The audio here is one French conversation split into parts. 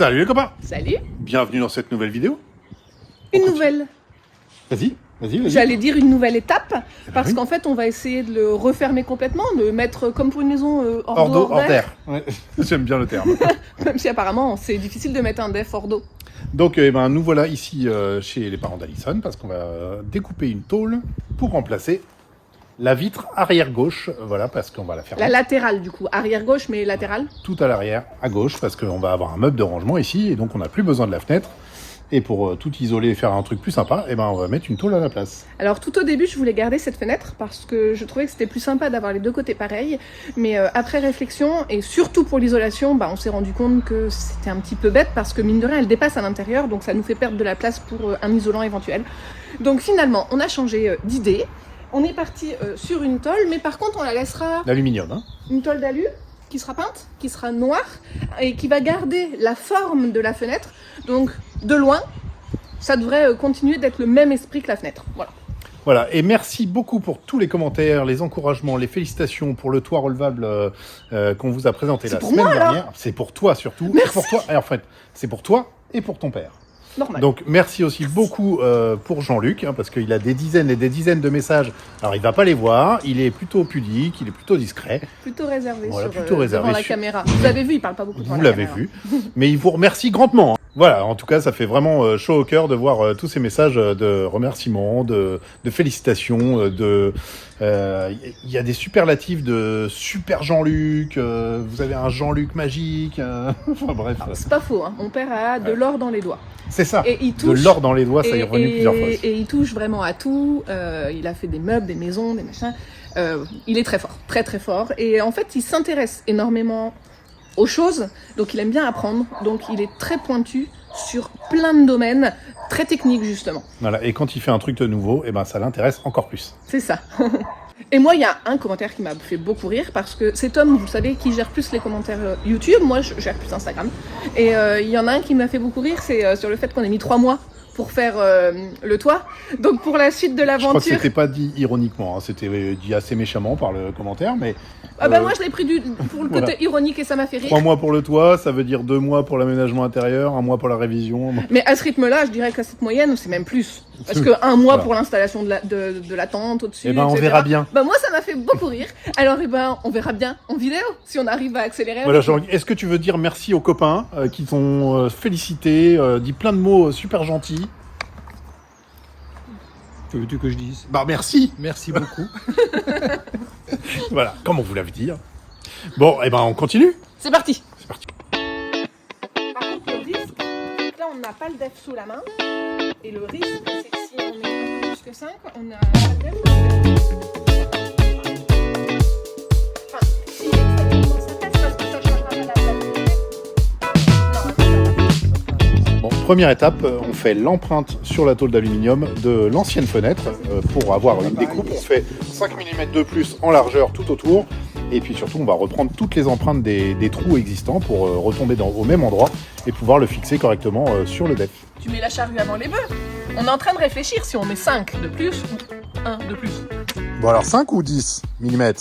Salut les copains. Salut. Bienvenue dans cette nouvelle vidéo. Une nouvelle. Vas-y. J'allais dire une nouvelle étape, parce oui. qu'en fait, on va essayer de le refermer complètement, de le mettre comme pour une maison hors d'eau, Hors d'air. Ouais. J'aime bien le terme. Même si apparemment, c'est difficile de mettre un def hors d'eau. Donc, nous voilà ici chez les parents d'Alison, parce qu'on va découper une tôle pour remplacer la vitre arrière gauche. Voilà, parce qu'on va la faire La latérale, du coup. Arrière gauche, mais latérale. tout à l'arrière, à gauche, parce qu'on va avoir un meuble de rangement ici, et donc on n'a plus besoin de la fenêtre. Et pour tout isoler et faire un truc plus sympa, on va mettre une tôle à la place. Alors tout au début, je voulais garder cette fenêtre parce que je trouvais que c'était plus sympa d'avoir les deux côtés pareils. Mais après réflexion, et surtout pour l'isolation, on s'est rendu compte que c'était un petit peu bête parce que mine de rien, elle dépasse à l'intérieur, donc ça nous fait perdre de la place pour un isolant éventuel. Donc finalement, on a changé d'idée. On est parti sur une tôle, mais par contre, on la laissera... L'aluminium, hein. Une tôle d'alu qui sera peinte, qui sera noire et qui va garder la forme de la fenêtre. Donc de loin, ça devrait continuer d'être le même esprit que la fenêtre. Voilà, et merci beaucoup pour tous les commentaires, les encouragements, les félicitations pour le toit relevable qu'on vous a présenté la semaine dernière. C'est pour toi surtout. Merci. Pour toi, et en fait, c'est pour toi et pour ton père. Normal. Donc merci aussi beaucoup pour Jean-Luc, parce qu'il a des dizaines et des dizaines de messages. Alors il va pas les voir, il est plutôt pudique, il est plutôt discret. Plutôt réservé, Voilà, plutôt réservé devant la caméra. Vous avez vu, il parle pas beaucoup devant Vous la l'avez caméra. vu, mais il vous remercie grandement. Voilà, en tout cas, ça fait vraiment chaud au cœur de voir tous ces messages de remerciements, de félicitations, il y a des superlatifs de super Jean-Luc, vous avez un Jean-Luc magique, enfin bref. C'est pas faux, hein. Mon père a de l'or dans les doigts. C'est ça, et il touche, de l'or dans les doigts, ça y est revenu plusieurs fois. Et il touche vraiment à tout, il a fait des meubles, des maisons, des machins. Il est très fort, très très fort. Et en fait, il s'intéresse énormément aux choses, donc il aime bien apprendre, donc il est très pointu sur plein de domaines, très techniques justement. Voilà, et quand il fait un truc de nouveau, ça l'intéresse encore plus. C'est ça. Et moi, il y a un commentaire qui m'a fait beaucoup rire, parce que c'est Tom, vous savez, qui gère plus les commentaires YouTube, moi je gère plus Instagram. Et il y en a un qui m'a fait beaucoup rire, c'est sur le fait qu'on ait mis 3 mois pour faire le toit. Donc pour la suite de l'aventure... Je crois que c'était pas dit ironiquement, hein, c'était dit assez méchamment par le commentaire, mais... moi je l'ai pris pour le côté ironique et ça m'a fait rire. 3 mois pour le toit, ça veut dire 2 mois pour l'aménagement intérieur, 1 mois pour la révision. Mais à ce rythme-là, je dirais qu'à cette moyenne, c'est même plus. Parce que 1 mois pour l'installation de la tente au-dessus, on etc. verra bien. Moi, ça m'a fait beaucoup rire. Alors, on verra bien en vidéo, si on arrive à accélérer. Voilà, est-ce que tu veux dire merci aux copains qui t'ont félicité, dit plein de mots super gentils? Que veux-tu que je dise? Merci. Merci beaucoup. Voilà, comme on vous l'avait dit. Bon, on continue. C'est parti. C'est parti. Par contre, le risque, là, on n'a pas le def sous la main. Et le risque, c'est que si on est un peu plus que 5, on a pas le def. Enfin, si ça passe parce que ça changera pas la stabilité. Bon, première étape, on fait l'empreinte sur la tôle d'aluminium de l'ancienne fenêtre pour avoir une découpe. On fait 5 mm de plus en largeur tout autour. Et puis surtout, on va reprendre toutes les empreintes des trous existants pour retomber au même endroit et pouvoir le fixer correctement sur le def. Tu mets la charrue avant les bœufs. On est en train de réfléchir si on met 5 de plus ou 1 de plus. Bon alors 5 ou 10 mm?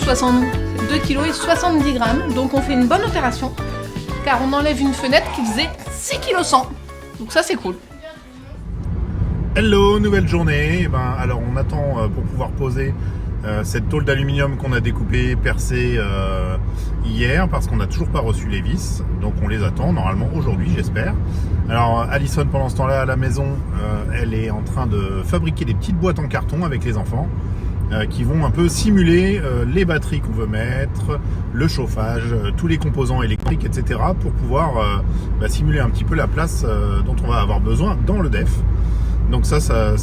2 kg et 70 grammes, donc on fait une bonne opération, car on enlève une fenêtre qui faisait 6 kg 100. Donc ça c'est cool. Hello, nouvelle journée. Alors on attend pour pouvoir poser cette tôle d'aluminium qu'on a découpée, percée hier, parce qu'on n'a toujours pas reçu les vis. Donc on les attend normalement aujourd'hui, j'espère. Alors Alison, pendant ce temps-là à la maison, elle est en train de fabriquer des petites boîtes en carton avec les enfants qui vont un peu simuler les batteries qu'on veut mettre, le chauffage, tous les composants électriques, etc. pour pouvoir simuler un petit peu la place dont on va avoir besoin dans le DEF. Donc ça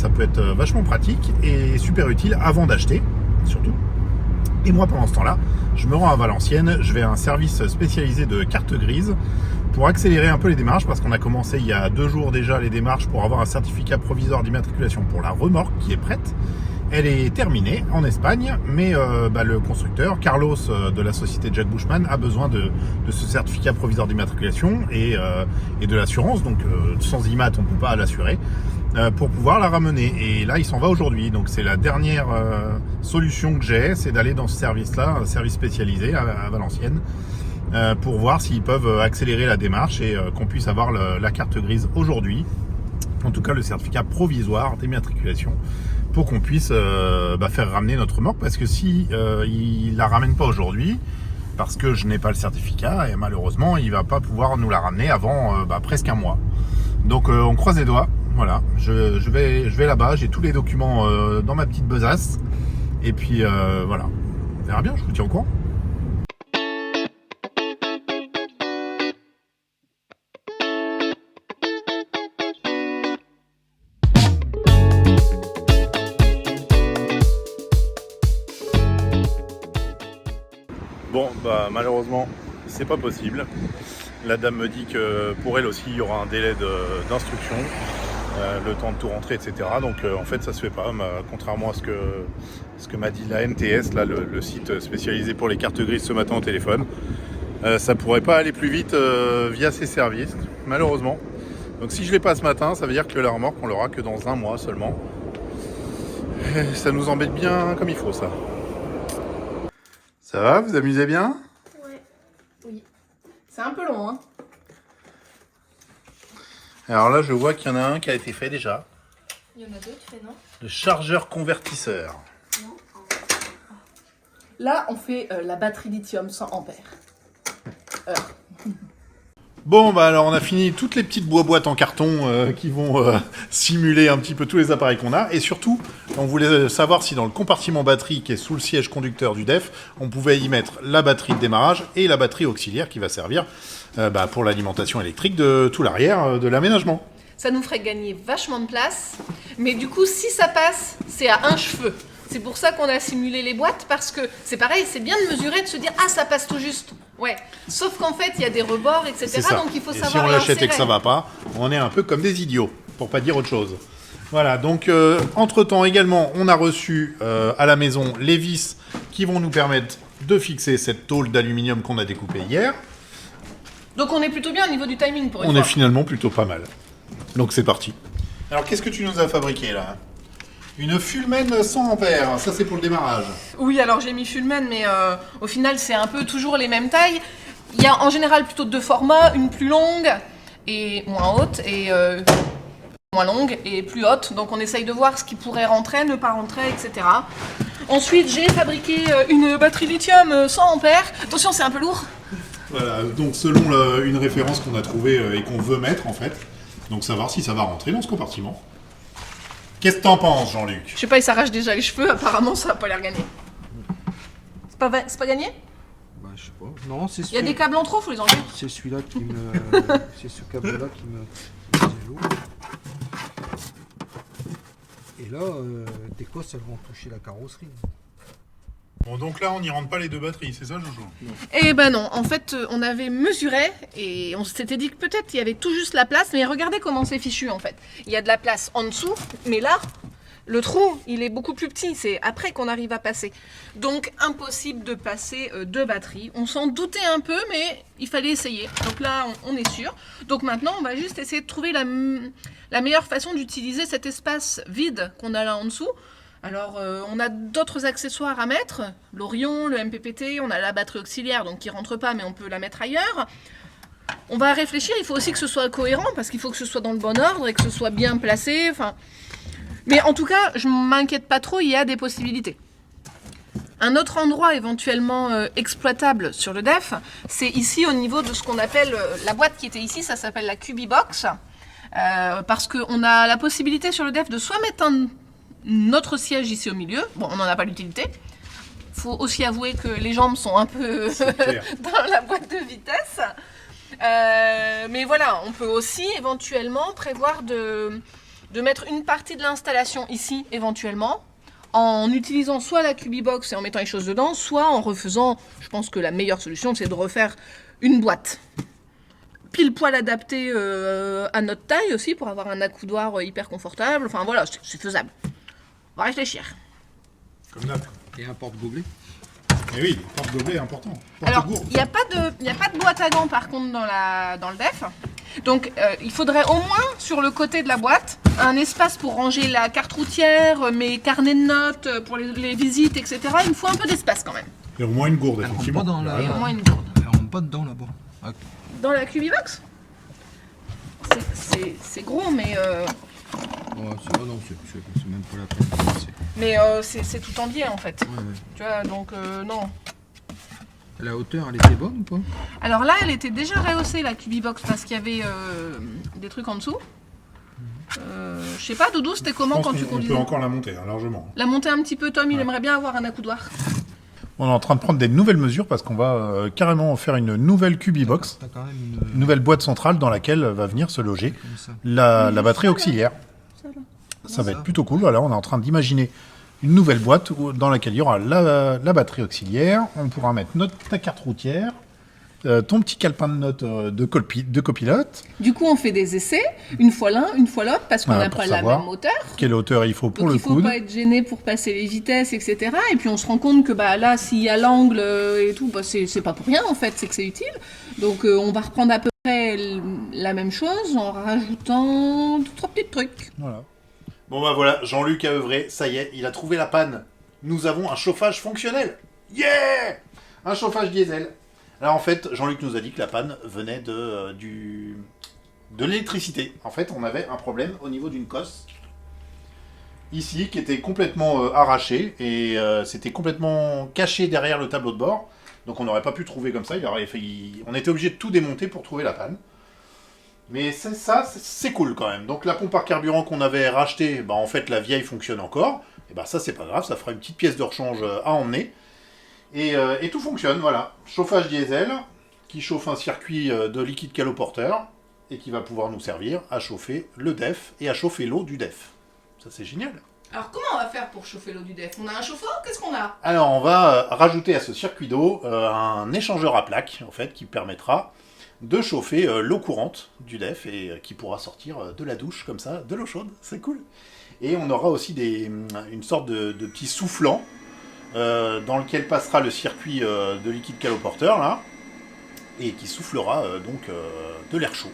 peut être vachement pratique et super utile avant d'acheter, surtout. Et moi, pendant ce temps-là, je me rends à Valenciennes, je vais à un service spécialisé de cartes grises pour accélérer un peu les démarches, parce qu'on a commencé il y a 2 jours déjà les démarches pour avoir un certificat provisoire d'immatriculation pour la remorque qui est prête. Elle est terminée en Espagne, mais le constructeur, Carlos de la société Jack Bushman, a besoin de ce certificat provisoire d'immatriculation et de l'assurance, donc sans IMAT on ne peut pas l'assurer, pour pouvoir la ramener. Et là il s'en va aujourd'hui, donc c'est la dernière solution que j'ai, c'est d'aller dans ce service-là, un service spécialisé à Valenciennes, pour voir s'ils peuvent accélérer la démarche et qu'on puisse avoir la carte grise aujourd'hui, en tout cas le certificat provisoire d'immatriculation, pour qu'on puisse faire ramener notre remorque, parce que si il la ramène pas aujourd'hui, parce que je n'ai pas le certificat, et malheureusement il va pas pouvoir nous la ramener avant presque un mois. Donc on croise les doigts. Voilà, je vais là-bas, j'ai tous les documents dans ma petite besace, et puis voilà, on verra bien, je vous tiens au courant. Bon, malheureusement, c'est pas possible. La dame me dit que pour elle aussi, il y aura un délai d'instruction, le temps de tout rentrer, etc. Donc en fait, ça se fait pas, contrairement à ce que m'a dit la NTS, là, le site spécialisé pour les cartes grises ce matin au téléphone. Ça pourrait pas aller plus vite via ces services, malheureusement. Donc si je l'ai pas ce matin, ça veut dire que la remorque, on l'aura que dans 1 mois seulement. Et ça nous embête bien comme il faut, ça. Ça va, vous amusez bien? Ouais, oui. C'est un peu long, hein. Alors là, je vois qu'il y en a un qui a été fait déjà. Il y en a 2, tu fais non? Le chargeur convertisseur. Non. Là, on fait la batterie lithium 100 ampères. Bon, alors on a fini toutes les petites boîtes en carton qui vont simuler un petit peu tous les appareils qu'on a. Et surtout, on voulait savoir si dans le compartiment batterie qui est sous le siège conducteur du DEF, on pouvait y mettre la batterie de démarrage et la batterie auxiliaire qui va servir pour l'alimentation électrique de tout l'arrière de l'aménagement. Ça nous ferait gagner vachement de place, mais du coup, si ça passe, c'est à 1 cheveu. C'est pour ça qu'on a simulé les boîtes, parce que c'est pareil, c'est bien de mesurer, de se dire « Ah, ça passe tout juste !» Ouais, sauf qu'en fait, il y a des rebords, etc. Donc il faut savoir si on l'achète et que ça l'insérer. va pas, on est un peu comme des idiots, pour pas dire autre chose. Voilà, donc entre-temps également, on a reçu à la maison les vis qui vont nous permettre de fixer cette tôle d'aluminium qu'on a découpée hier. Donc on est plutôt bien au niveau du timing pour une On fois. est finalement plutôt pas mal. Donc c'est parti. Alors qu'est-ce que tu nous as fabriqué là? Une Fullman 100 ampères, ça c'est pour le démarrage. Oui, alors j'ai mis Fullman, mais au final c'est un peu toujours les mêmes tailles. Il y a en général plutôt 2 formats, une plus longue et moins haute, et moins longue et plus haute. Donc on essaye de voir ce qui pourrait rentrer, ne pas rentrer, etc. Ensuite j'ai fabriqué une batterie lithium 100 ampères. Attention, c'est un peu lourd. Voilà, donc selon une référence qu'on a trouvée et qu'on veut mettre en fait. Donc savoir si ça va rentrer dans ce compartiment. Qu'est-ce que t'en penses, Jean-Luc? Je sais pas, il s'arrache déjà les cheveux, apparemment ça va pas l'air gagné. C'est pas gagné? Bah, je sais pas. Non, c'est Il y a des câbles en trop, faut les enlever. C'est celui-là qui me. C'est ce câble-là qui me faisait lourd. Et là, des cosses, elles vont toucher la carrosserie. Bon, donc là, on n'y rentre pas les 2 batteries, c'est ça, Jojo? Eh ben non, en fait, on avait mesuré et on s'était dit que peut-être il y avait tout juste la place, mais regardez comment c'est fichu en fait. Il y a de la place en dessous, mais là, le trou, il est beaucoup plus petit, c'est après qu'on arrive à passer. Donc, impossible de passer 2 batteries. On s'en doutait un peu, mais il fallait essayer. Donc là, on est sûr. Donc maintenant, on va juste essayer de trouver la meilleure façon d'utiliser cet espace vide qu'on a là en dessous, Alors, on a d'autres accessoires à mettre, l'Orion, le MPPT, on a la batterie auxiliaire, donc qui rentre pas, mais on peut la mettre ailleurs. On va réfléchir, il faut aussi que ce soit cohérent, parce qu'il faut que ce soit dans le bon ordre et que ce soit bien placé. Mais en tout cas, je m'inquiète pas trop, il y a des possibilités. Un autre endroit éventuellement exploitable sur le DEF, c'est ici au niveau de ce qu'on appelle la boîte qui était ici, ça s'appelle la Cubibox, parce qu'on a la possibilité sur le DEF de soit mettre notre siège ici au milieu, bon on n'en a pas l'utilité, faut aussi avouer que les jambes sont un peu dans la boîte de vitesse, mais voilà, on peut aussi éventuellement prévoir de mettre une partie de l'installation ici éventuellement, en utilisant soit la Cubibox et en mettant les choses dedans, soit en refaisant, je pense que la meilleure solution c'est de refaire une boîte pile poil adaptée à notre taille aussi pour avoir un accoudoir hyper confortable, enfin voilà, c'est faisable. On va réfléchir. Comme d'hab. Et un porte-gobelet. Et oui, porte-gobelet important. Alors, il n'y a pas de boîte à gants par contre dans le DEF. Donc, il faudrait au moins sur le côté de la boîte un espace pour ranger la carte routière, mes carnets de notes pour les visites, etc. Il me faut un peu d'espace quand même. Et au moins une gourde, Elle rentre effectivement. pas dans la- Et au moins une gourde. Elle rentre pas dedans là-bas. Ah, Dans la Cubibox, c'est gros, mais non, c'est même pas la peine. c'est tout en biais en fait. Ouais. Tu vois, donc non. La hauteur, elle était bonne ou pas? Alors là, elle était déjà rehaussée la Cubibox parce qu'il y avait des trucs en dessous. Je sais pas, Doudou, c'était comment quand tu On conduisais? peut encore la monter, hein, largement. La monter un petit peu, Tom, il aimerait bien avoir un accoudoir. On est en train de prendre des nouvelles mesures parce qu'on va carrément faire une nouvelle Cubibox, T'as quand même une nouvelle boîte centrale dans laquelle va venir se loger comme ça. la batterie auxiliaire. Ça va être plutôt cool. Voilà, on est en train d'imaginer une nouvelle boîte dans laquelle il y aura la batterie auxiliaire. On pourra mettre ta carte routière, ton petit calepin de notes de copilote. Du coup, on fait des essais, une fois l'un, une fois l'autre, parce qu'on Voilà, n'a pour pas la savoir même hauteur. Quelle hauteur il faut pour Donc le il faut coude. pas être gêné pour passer les vitesses, etc. Et puis on se rend compte que là, s'il y a l'angle et tout, c'est pas pour rien en fait, c'est que c'est utile. Donc on va reprendre à peu près la même chose en rajoutant 2-3 petits trucs. Voilà. Bon bah voilà, Jean-Luc a œuvré, ça y est, il a trouvé la panne. Nous avons un chauffage fonctionnel. Yeah! Un chauffage diesel. Alors en fait, Jean-Luc nous a dit que la panne venait de l'électricité. En fait, on avait un problème au niveau d'une cosse, ici, qui était complètement arrachée, et c'était complètement caché derrière le tableau de bord. Donc on n'aurait pas pu trouver comme ça, on était obligé de tout démonter pour trouver la panne. Mais c'est cool quand même. Donc la pompe à carburant qu'on avait rachetée, en fait la vieille fonctionne encore. Et ça c'est pas grave, ça fera une petite pièce de rechange à emmener. Et tout fonctionne, voilà. Chauffage diesel, qui chauffe un circuit de liquide caloporteur, et qui va pouvoir nous servir à chauffer le DEF et à chauffer l'eau du DEF. Ça c'est génial. Alors comment on va faire pour chauffer l'eau du DEF? On a un chauffe-eau? Qu'est-ce qu'on a? Alors on va rajouter à ce circuit d'eau un échangeur à plaques, en fait, qui permettra de chauffer l'eau courante du DEF et qui pourra sortir de la douche comme ça, de l'eau chaude, c'est cool. Et on aura aussi une sorte de petit soufflant dans lequel passera le circuit de liquide caloporteur là, et qui soufflera de l'air chaud.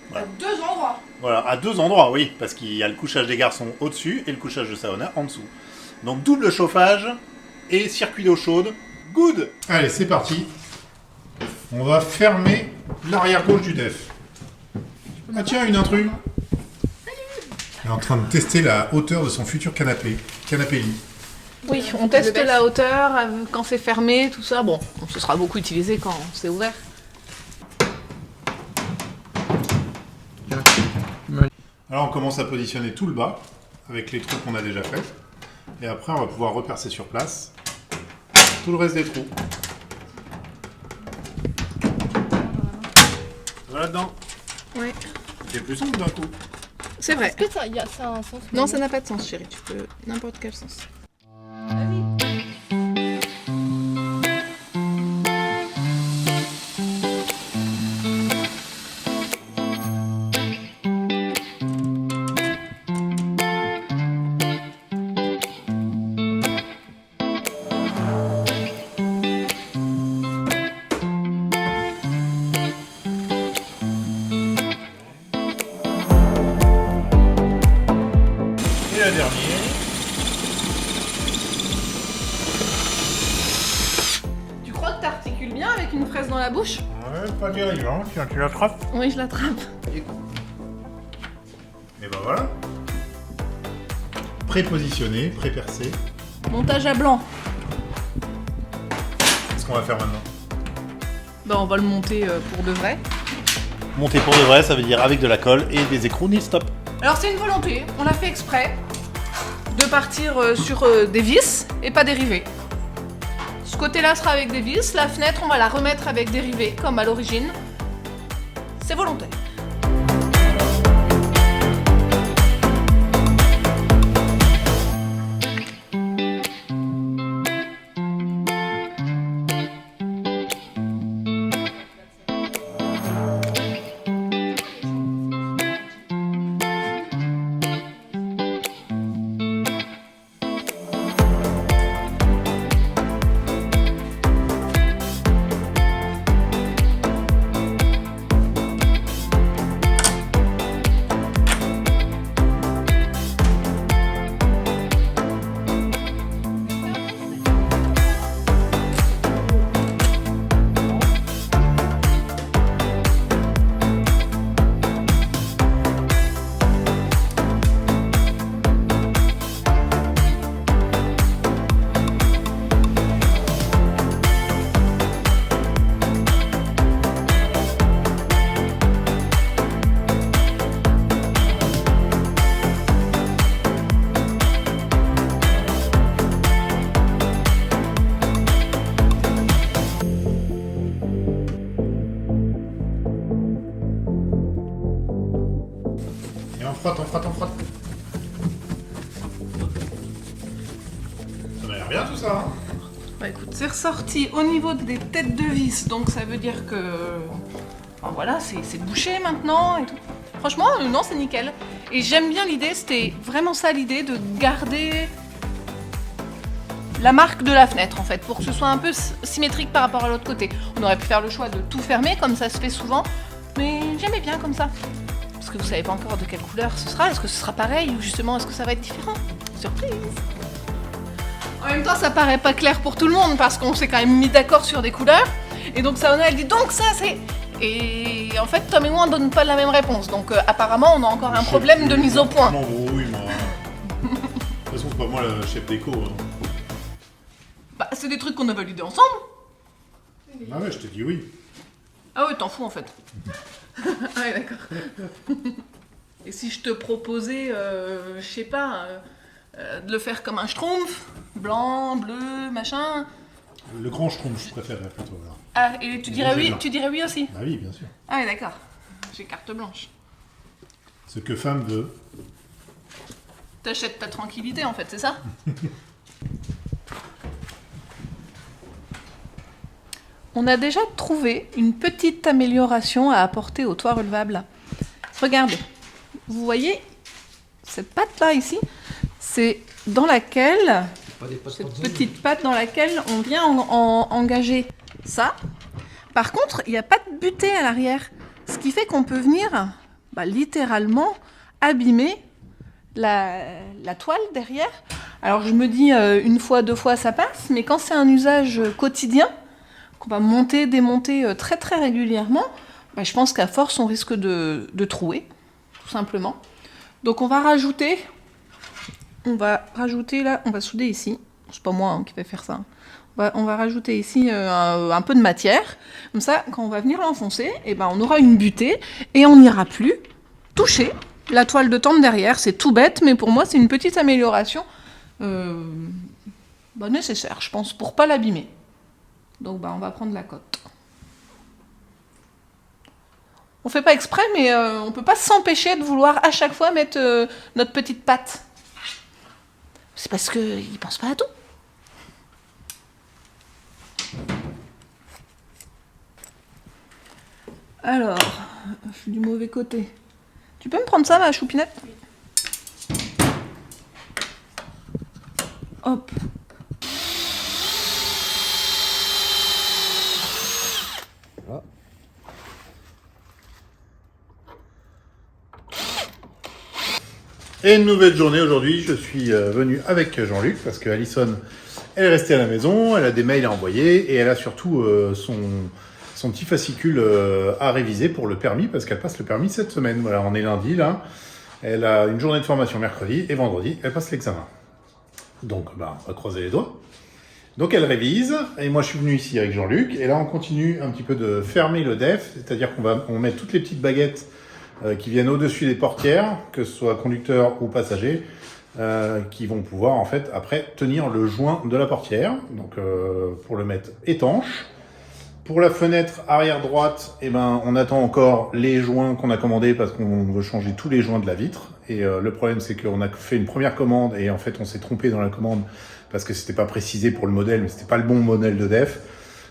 Voilà. À 2 endroits. Voilà, à 2 endroits, oui, parce qu'il y a le couchage des garçons au-dessus et le couchage de sauna en dessous. Donc double chauffage et circuit d'eau chaude, good. Allez, c'est parti. On va fermer l'arrière gauche du DEF. Ah tiens, une intrus. Elle est en train de tester la hauteur de son futur canapé-lit. Oui, on teste la hauteur quand c'est fermé, tout ça. Bon, ce sera beaucoup utilisé quand c'est ouvert. Alors on commence à positionner tout le bas avec les trous qu'on a déjà faits. Et après on va pouvoir repercer sur place tout le reste des trous. Voilà dedans. Oui. C'est plus sombre d'un coup. C'est vrai. Est-ce que ça a un sens? Non, ça n'a pas de sens, chérie. Tu peux n'importe quel sens. Et la dernière. dans la bouche? Ouais, pas terrible, hein. Tiens, tu l'attrapes. Oui, je l'attrape. Et ben voilà. Pré-positionné, pré-percé. Montage à blanc. Qu'est-ce qu'on va faire maintenant? Ben, on va le monter pour de vrai. Monter pour de vrai, ça veut dire avec de la colle et des écrous nil-stop. Alors c'est une volonté, on l'a fait exprès de partir sur des vis et pas des rivets. Ce côté-là sera avec des vis, la fenêtre on va la remettre avec des rivets comme à l'origine. C'est volontaire. On frotte. Ça m'a l'air bien tout ça, hein? Bah écoute, c'est ressorti au niveau des têtes de vis, donc ça veut dire que... Enfin, voilà, c'est bouché maintenant et tout. Franchement, non, c'est nickel. Et j'aime bien l'idée, c'était vraiment ça l'idée, de garder la marque de la fenêtre en fait, pour que ce soit un peu symétrique par rapport à l'autre côté. On aurait pu faire le choix de tout fermer, comme ça se fait souvent, mais j'aimais bien comme ça. Parce que vous savez pas encore de quelle couleur ce sera, est-ce que ce sera pareil ou justement est-ce que ça va être différent? Surprise! En même temps, ça paraît pas clair pour tout le monde parce qu'on s'est quand même mis d'accord sur des couleurs. Et donc Saona elle dit donc ça c'est... Et en fait Tom et moi on donne pas la même réponse. Donc apparemment on a encore un problème de mise au point. Je m'embrouille moi. De toute façon c'est pas moi le chef déco. Hein. Bah c'est des trucs qu'on a validés ensemble. Ah ouais, je te dis oui. Ah ouais, t'en fous en fait. Ah ouais, d'accord. Et si je te proposais, je sais pas, de le faire comme un schtroumpf, blanc, bleu, machin. Le grand schtroumpf, je préférerais plutôt. Alors. Ah, et tu dirais oui, tu dirais oui aussi? Ah oui, bien sûr. Ah ouais, d'accord. J'ai carte blanche. Ce que femme veut. T'achètes ta tranquillité en fait, c'est ça? On a déjà trouvé une petite amélioration à apporter au toit relevable. Regardez, vous voyez cette patte là ici, c'est dans laquelle, cette petite patte dans laquelle on vient engager ça. Par contre, il n'y a pas de butée à l'arrière, ce qui fait qu'on peut venir littéralement abîmer la toile derrière. Alors je me dis une fois, deux fois ça passe, mais quand c'est un usage quotidien, qu'on va monter, démonter très très régulièrement, je pense qu'à force on risque de trouer, tout simplement. Donc on va rajouter là, on va souder ici, c'est pas moi qui vais faire ça, on va rajouter ici un peu de matière, comme ça quand on va venir l'enfoncer, on aura une butée et on n'ira plus toucher la toile de tente derrière. C'est tout bête, mais pour moi c'est une petite amélioration nécessaire, je pense, pour pas l'abîmer. Donc on va prendre la cote. On fait pas exprès, mais on peut pas s'empêcher de vouloir à chaque fois mettre notre petite patte. C'est parce qu'ils pensent pas à tout. Alors, je suis du mauvais côté. Tu peux me prendre ça, ma choupinette? Hop. Et une nouvelle journée aujourd'hui, je suis venu avec Jean-Luc parce que Alison, elle est restée à la maison, elle a des mails à envoyer et elle a surtout son son petit fascicule à réviser pour le permis, parce qu'elle passe le permis cette semaine. Voilà, on est lundi là. Elle a une journée de formation mercredi et vendredi, elle passe l'examen. Donc, on va croiser les doigts. Donc, elle révise. Et moi, je suis venu ici avec Jean-Luc. Et là, on continue un petit peu de fermer le def. C'est-à-dire qu'on met toutes les petites baguettes qui viennent au-dessus des portières, que ce soit conducteur ou passager, qui vont pouvoir, en fait, après, tenir le joint de la portière. Donc, pour le mettre étanche. Pour la fenêtre arrière droite, on attend encore les joints qu'on a commandés parce qu'on veut changer tous les joints de la vitre. Et le problème, c'est qu'on a fait une première commande et en fait, on s'est trompé dans la commande parce que c'était pas précisé pour le modèle, mais c'était pas le bon modèle de def.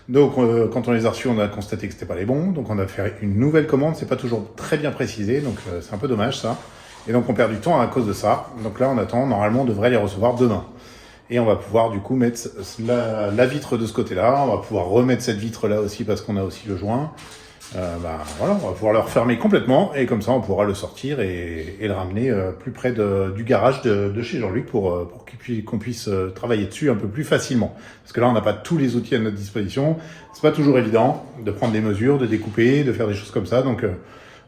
Donc, quand on les a reçus, on a constaté que c'était pas les bons. Donc, on a fait une nouvelle commande. C'est pas toujours très bien précisé, donc c'est un peu dommage ça. Et donc, on perd du temps à cause de ça. Donc là, on attend. Normalement, on devrait les recevoir demain. Et on va pouvoir du coup mettre la vitre de ce côté-là. On va pouvoir remettre cette vitre-là aussi parce qu'on a aussi le joint. Voilà, on va pouvoir le refermer complètement et comme ça on pourra le sortir et le ramener plus près du garage de chez Jean-Luc pour qu'on puisse travailler dessus un peu plus facilement. Parce que là on n'a pas tous les outils à notre disposition. C'est pas toujours évident de prendre des mesures, de découper, de faire des choses comme ça. Donc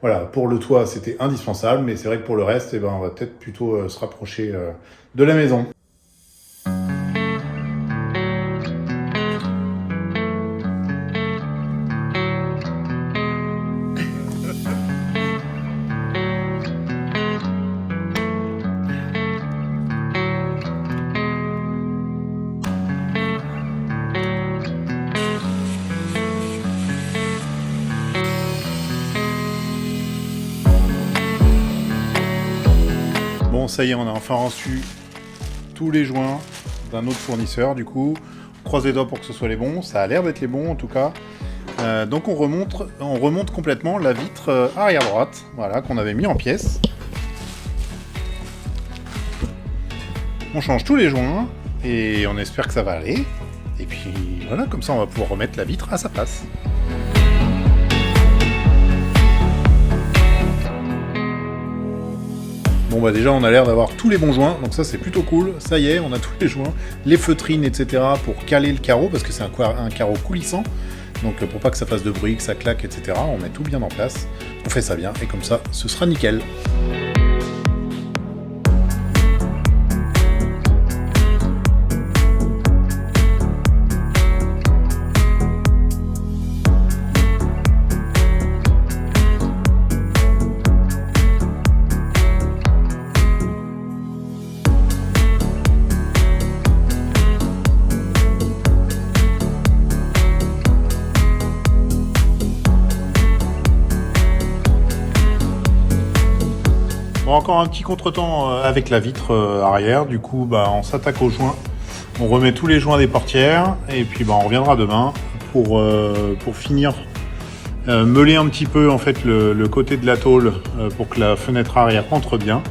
voilà, pour le toit c'était indispensable, mais c'est vrai que pour le reste, on va peut-être plutôt se rapprocher de la maison. Bon, ça y est, on a enfin reçu tous les joints d'un autre fournisseur, du coup. On croise les doigts pour que ce soit les bons. Ça a l'air d'être les bons, en tout cas. Donc, on remonte complètement la vitre arrière droite, voilà, qu'on avait mis en pièces. On change tous les joints et on espère que ça va aller. Et puis, voilà, comme ça, on va pouvoir remettre la vitre à sa place. Bon déjà on a l'air d'avoir tous les bons joints, donc ça c'est plutôt cool, ça y est, on a tous les joints, les feutrines, etc. pour caler le carreau, parce que c'est un carreau coulissant, donc pour pas que ça fasse de bruit, que ça claque, etc. on met tout bien en place, on fait ça bien, et comme ça, ce sera nickel. Bon, encore un petit contretemps avec la vitre arrière, du coup on s'attaque aux joints, on remet tous les joints des portières et puis on reviendra demain pour finir meuler un petit peu en fait le côté de la tôle pour que la fenêtre arrière entre bien,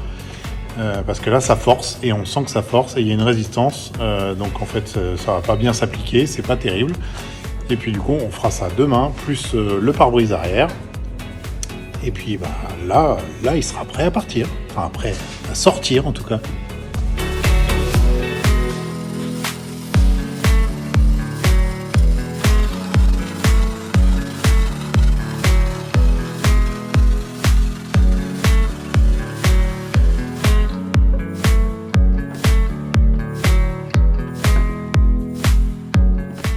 parce que là ça force et on sent que ça force et il y a une résistance, donc en fait ça va pas bien s'appliquer, c'est pas terrible. Et puis du coup on fera ça demain, plus le pare-brise arrière. Et puis là, il sera prêt à partir. Enfin, prêt à sortir en tout cas.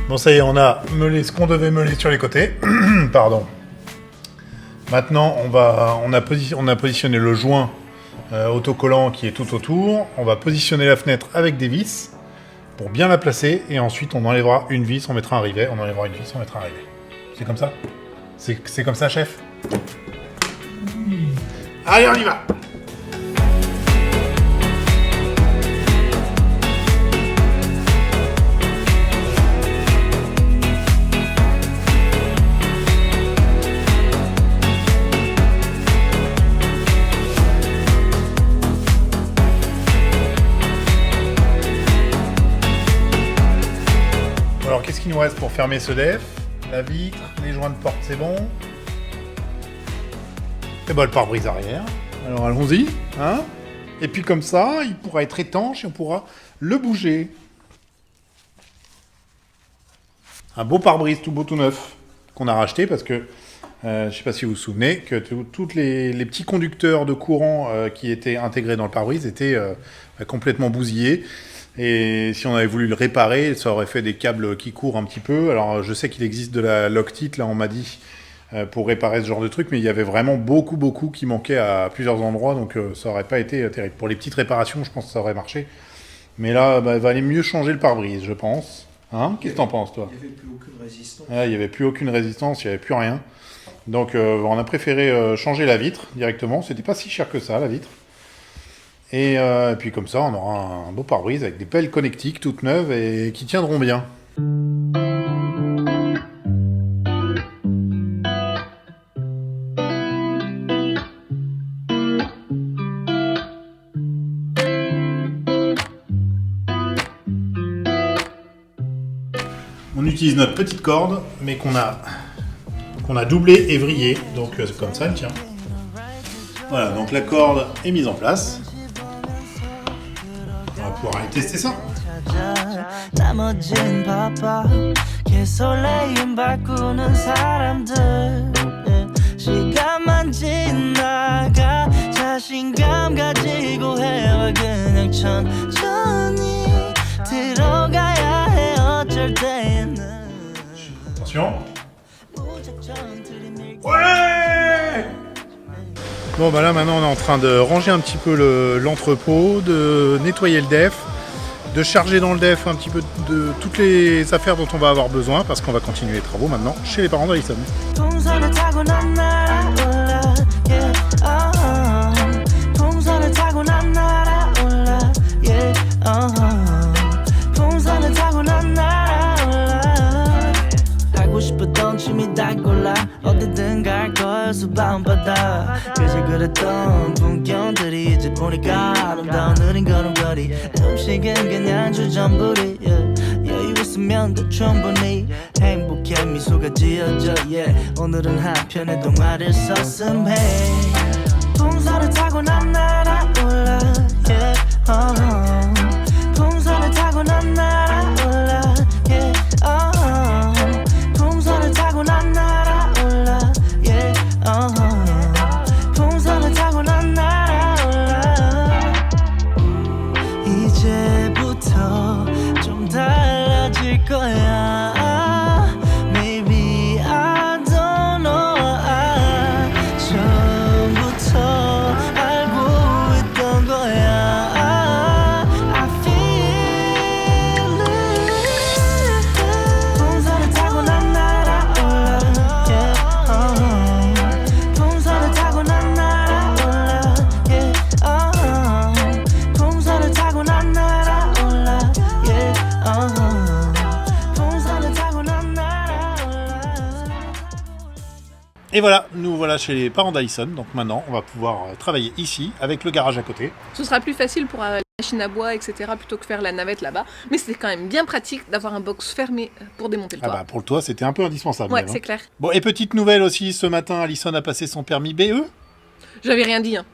Bon, ça y est, on a meulé ce qu'on devait meuler sur les côtés. Pardon. Maintenant, on a positionné le joint autocollant qui est tout autour. On va positionner la fenêtre avec des vis pour bien la placer. Et ensuite, on enlèvera une vis, on mettra un rivet. On enlèvera une vis, on mettra un rivet. C'est comme ça ? C'est comme ça, chef ? Allez, on y va ! Alors qu'est-ce qu'il nous reste pour fermer ce def? La vitre, les joints de porte c'est bon. Et le pare-brise arrière. Alors allons-y, hein. Et puis comme ça, il pourra être étanche et on pourra le bouger. Un beau pare-brise tout beau tout neuf. qu'on a racheté parce que, je sais pas si vous vous souvenez, que tous les petits conducteurs de courant qui étaient intégrés dans le pare-brise étaient complètement bousillés. Et si on avait voulu le réparer, ça aurait fait des câbles qui courent un petit peu. Alors je sais qu'il existe de la Loctite, là on m'a dit, pour réparer ce genre de truc, mais il y avait vraiment beaucoup qui manquaient à plusieurs endroits, donc ça aurait pas été terrible. Pour les petites réparations, je pense que ça aurait marché. Mais là, il valait mieux changer le pare-brise, je pense. Hein ? Qu'est-ce que t'en penses, toi ? Il n'y avait plus aucune résistance. Il n'y avait plus aucune résistance, il n'y avait plus rien. Donc on a préféré changer la vitre directement. C'était pas si cher que ça, la vitre. Et puis comme ça, on aura un beau pare-brise avec des pelles connectiques toutes neuves et qui tiendront bien. On utilise notre petite corde, mais qu'on a doublée et vrillée, donc c'est comme ça, elle tient. Voilà, donc la corde est mise en place. On va pouvoir aller tester ça. 나머진 바빠 개설레임 바꾸는 사람들 시간만 지나가 자신감 가지고 해와 그냥 천천히 들어가야 해 어쩔 때는 Attention. Ouais! Bon bah là maintenant on est en train de ranger un petit peu l'entrepôt, de nettoyer le def, de charger dans le def un petit peu de toutes les affaires dont on va avoir besoin parce qu'on va continuer les travaux maintenant chez les parents d'Alison. 동선을 타고 난 날아올라 yeah, 동선을 타고 난 날아올라 yeah, 동선을 타고 난 날아올라 하고 싶었던 취미 다 골라 어디든 갈 거야 수박은 바다 그저 그랬던 풍경들이 이제 보니까 아름다운 느린 걸음걸이 음식은 그냥 주전부리 여유 있으면 더 충분히 행복해 미소가 지어져 yeah. 오늘은 한편의 동화를 썼음해 풍선을 타고 난 날아올라 yeah. 풍선을 타고 난 날아올라 yeah. 풍선을 타고 난 날아올라 yeah. 풍선을 타고 난 날아올라 이제부터 좀 달라질 거야 Maybe I don't know 처음부터 알고 있던 거야 I feel it 풍선을 타고 난 날아올라 yeah. 풍선을 타고 난 날아올라 yeah. 풍선을 타고 난 날아올라 yeah. 풍선을 타고 난 날아올라 Et voilà, nous voilà chez les parents d'Alison, donc maintenant on va pouvoir travailler ici avec le garage à côté. Ce sera plus facile pour la machine à bois, etc., plutôt que faire la navette là-bas. Mais c'est quand même bien pratique d'avoir un box fermé pour démonter le Ah toit. bah pour le toit c'était un peu indispensable. Ouais, même, hein. c'est clair. Bon et petite nouvelle aussi, ce matin Alison a passé son permis BE. J'avais rien dit. Hein.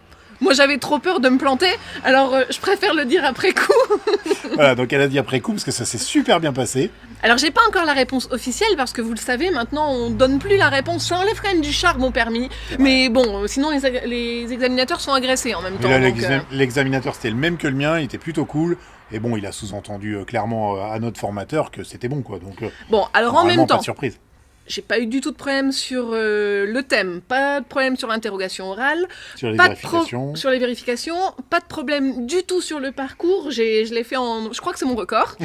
Moi, j'avais trop peur de me planter, alors je préfère le dire après coup. Voilà, donc elle a dit après coup parce que ça s'est super bien passé. Alors, j'ai pas encore la réponse officielle parce que vous le savez, maintenant on donne plus la réponse. Ça enlève quand même du charme au permis. Mais bon, sinon les examinateurs sont agressés en même temps. Et là, donc, l'examinateur c'était le même que le mien, il était plutôt cool. Et bon, il a sous-entendu clairement à notre formateur que c'était bon quoi. Donc Bon, alors en vraiment même pas temps, de surprise. j'ai pas eu du tout de problème sur le thème, pas de problème sur l'interrogation orale, Sur les pas vérifications. sur les vérifications, pas de problème du tout sur le parcours. Je l'ai fait je crois que c'est mon record.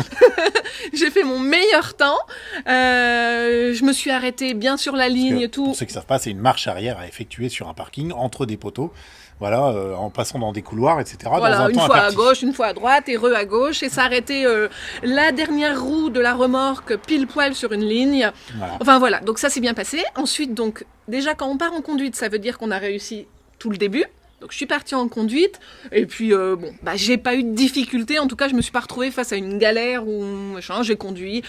J'ai fait mon meilleur temps. Je me suis arrêtée bien sur la ligne et tout. Pour ceux qui ne savent pas, c'est une marche arrière à effectuer sur un parking entre des poteaux. Voilà, en passant dans des couloirs, etc. Voilà, dans un une temps fois imparti. à gauche, une fois à droite, et à gauche, et s'arrêter la dernière roue de la remorque pile poil sur une ligne. Voilà. Enfin voilà, donc ça s'est bien passé. Ensuite, donc, déjà quand on part en conduite, ça veut dire qu'on a réussi tout le début. Donc je suis partie en conduite, et puis bon, bah j'ai pas eu de difficulté, en tout cas je me suis pas retrouvée face à une galère ou machin, j'ai conduit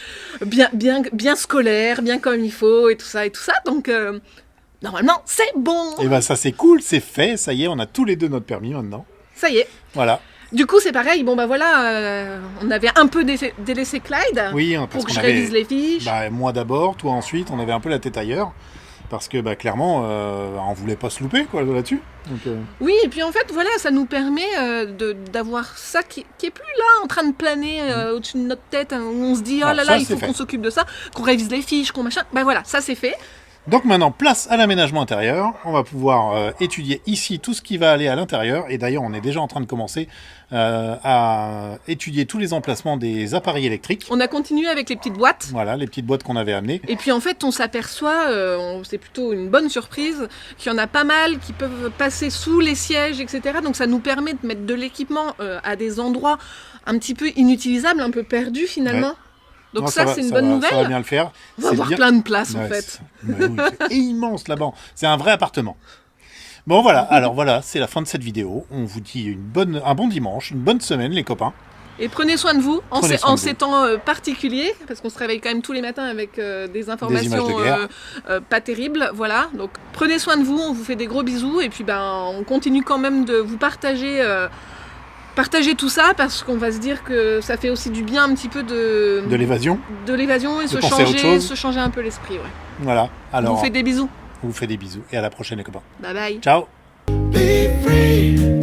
bien scolaire, bien comme il faut, et tout ça, donc normalement c'est bon. Et ben ça c'est cool, c'est fait, ça y est, on a tous les deux notre permis maintenant. Ça y est. Voilà. Du coup, c'est pareil. Bon, bah voilà, on avait un peu délaissé Clyde Oui, parce pour que qu'on je avait- révise les fiches. Bah, moi d'abord, toi ensuite, on avait un peu la tête ailleurs. Parce que bah, clairement, on voulait pas se louper quoi, là-dessus. Donc, Oui, et puis en fait, voilà, ça nous permet d'avoir ça qui est plus là, en train de planer au-dessus de notre tête, hein, où on se dit, oh Alors, là ça, là, il c'est faut fait. qu'on s'occupe de ça, qu'on révise les fiches, qu'on machin. Ben voilà, ça c'est fait. Donc maintenant, place à l'aménagement intérieur. On va pouvoir étudier ici tout ce qui va aller à l'intérieur. Et d'ailleurs, on est déjà en train de commencer à étudier tous les emplacements des appareils électriques. On a continué avec les petites boîtes. Voilà, les petites boîtes qu'on avait amenées. Et puis en fait, on s'aperçoit, c'est plutôt une bonne surprise, qu'il y en a pas mal qui peuvent passer sous les sièges, etc. Donc ça nous permet de mettre de l'équipement à des endroits un petit peu inutilisables, un peu perdus finalement. Ouais. Donc Non, ça, va- c'est une bonne va- nouvelle. Ça va bien le faire. On va C'est avoir bien- plein de place en Ouais, fait. mais oui, c'est immense là-bas. C'est un vrai appartement. Bon voilà, alors voilà, c'est la fin de cette vidéo. On vous dit un bon dimanche, une bonne semaine les copains. Et prenez soin de vous Prenez soin en de vous. ces temps particuliers, parce qu'on se réveille quand même tous les matins avec des informations images de guerre. pas terribles. Voilà, donc prenez soin de vous, on vous fait des gros bisous, et puis on continue quand même de vous partager tout ça, parce qu'on va se dire que ça fait aussi du bien un petit peu De l'évasion. de l'évasion et De penser à autre chose. se changer un peu l'esprit. Ouais. Voilà, On alors vous fait des bisous. on vous fait des bisous et à la prochaine les copains. Bye bye. Ciao. Be free.